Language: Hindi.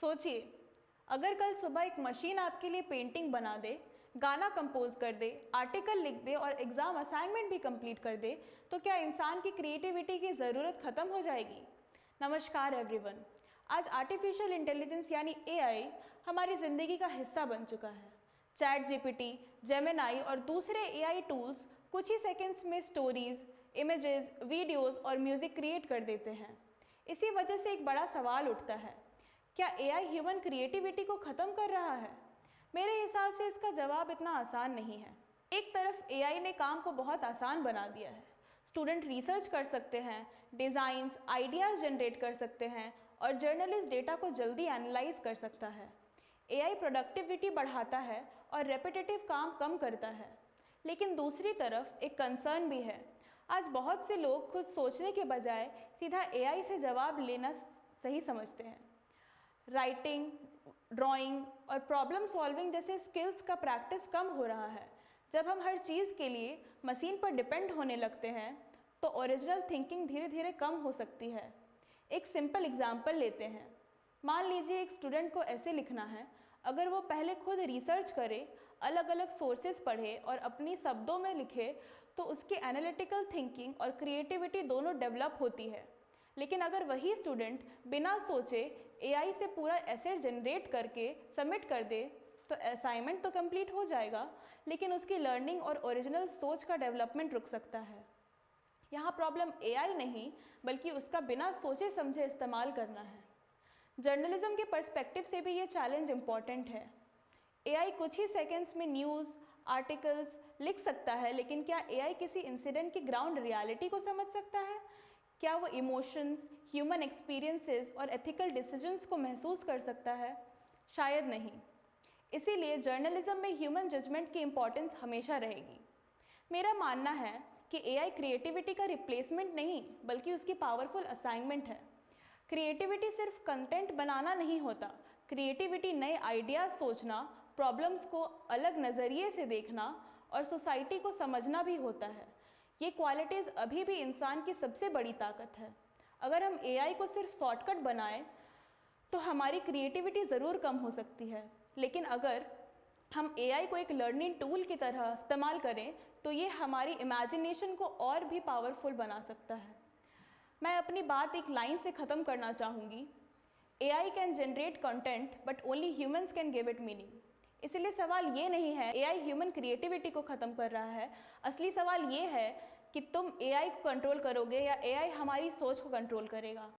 सोचिए, अगर कल सुबह एक मशीन आपके लिए पेंटिंग बना दे, गाना कंपोज कर दे, आर्टिकल लिख दे और एग्ज़ाम असाइनमेंट भी कंप्लीट कर दे, तो क्या इंसान की क्रिएटिविटी की ज़रूरत ख़त्म हो जाएगी? नमस्कार एवरीवन। आज आर्टिफिशियल इंटेलिजेंस यानी एआई हमारी ज़िंदगी का हिस्सा बन चुका है। चैट जीपीटी, जेमिनाई और दूसरे एआई टूल्स कुछ ही सेकंड्स में स्टोरीज, इमेजेस, वीडियोस और म्यूज़िक क्रिएट कर देते हैं। इसी वजह से एक बड़ा सवाल उठता है, क्या एआई ह्यूमन क्रिएटिविटी को ख़त्म कर रहा है? मेरे हिसाब से इसका जवाब इतना आसान नहीं है। एक तरफ एआई ने काम को बहुत आसान बना दिया है। स्टूडेंट रिसर्च कर सकते हैं, डिज़ाइंस, आइडियाज़ जनरेट कर सकते हैं और जर्नलिस्ट डेटा को जल्दी एनालाइज कर सकता है। एआई प्रोडक्टिविटी बढ़ाता है और रेपिटेटिव काम कम करता है। लेकिन दूसरी तरफ एक कंसर्न भी है। आज बहुत से लोग खुद सोचने के बजाय सीधा एआई से जवाब लेना सही समझते हैं। राइटिंग, ड्राइंग और प्रॉब्लम सॉल्विंग जैसे स्किल्स का प्रैक्टिस कम हो रहा है। जब हम हर चीज़ के लिए मशीन पर डिपेंड होने लगते हैं तो ओरिजिनल थिंकिंग धीरे धीरे कम हो सकती है। एक सिंपल एग्जाम्पल लेते हैं। मान लीजिए एक स्टूडेंट को ऐसे लिखना है, अगर वो पहले खुद रिसर्च करे, अलग अलग सोर्सेज पढ़े और अपनी शब्दों में लिखे तो उसकी एनालिटिकल थिंकिंग और क्रिएटिविटी दोनों डेवलप होती है। लेकिन अगर वही स्टूडेंट बिना सोचे एआई से पूरा एसे जनरेट करके सबमिट कर दे तो असाइनमेंट तो कंप्लीट हो जाएगा, लेकिन उसकी लर्निंग और ओरिजिनल सोच का डेवलपमेंट रुक सकता है। यहाँ प्रॉब्लम एआई नहीं बल्कि उसका बिना सोचे समझे इस्तेमाल करना है। जर्नलिज्म के पर्सपेक्टिव से भी ये चैलेंज इम्पॉर्टेंट है। एआई कुछ ही सेकंड्स में न्यूज़, आर्टिकल्स लिख सकता है, लेकिन क्या एआई किसी इंसिडेंट की ग्राउंड रियलिटी को समझ सकता है? क्या वो इमोशंस, ह्यूमन एक्सपीरियंसेस और एथिकल डिसीजंस को महसूस कर सकता है? शायद नहीं। इसीलिए जर्नलिज्म में ह्यूमन जजमेंट की इम्पॉर्टेंस हमेशा रहेगी। मेरा मानना है कि एआई क्रिएटिविटी का रिप्लेसमेंट नहीं बल्कि उसकी पावरफुल असाइनमेंट है। क्रिएटिविटी सिर्फ कंटेंट बनाना नहीं होता। क्रिएटिविटी नए आइडियाज़ सोचना, प्रॉब्लम्स को अलग नज़रिए से देखना और सोसाइटी को समझना भी होता है। ये क्वालिटीज़ अभी भी इंसान की सबसे बड़ी ताकत है। अगर हम एआई को सिर्फ शॉर्टकट बनाएं तो हमारी क्रिएटिविटी ज़रूर कम हो सकती है, लेकिन अगर हम एआई को एक लर्निंग टूल की तरह इस्तेमाल करें तो ये हमारी इमेजिनेशन को और भी पावरफुल बना सकता है। मैं अपनी बात एक लाइन से ख़त्म करना चाहूँगी, AI can generate content but only humans can give it meaning. इसलिए सवाल ये नहीं है एआई ह्यूमन क्रिएटिविटी को ख़त्म कर रहा है। असली सवाल ये है कि तुम एआई को कंट्रोल करोगे या एआई हमारी सोच को कंट्रोल करेगा।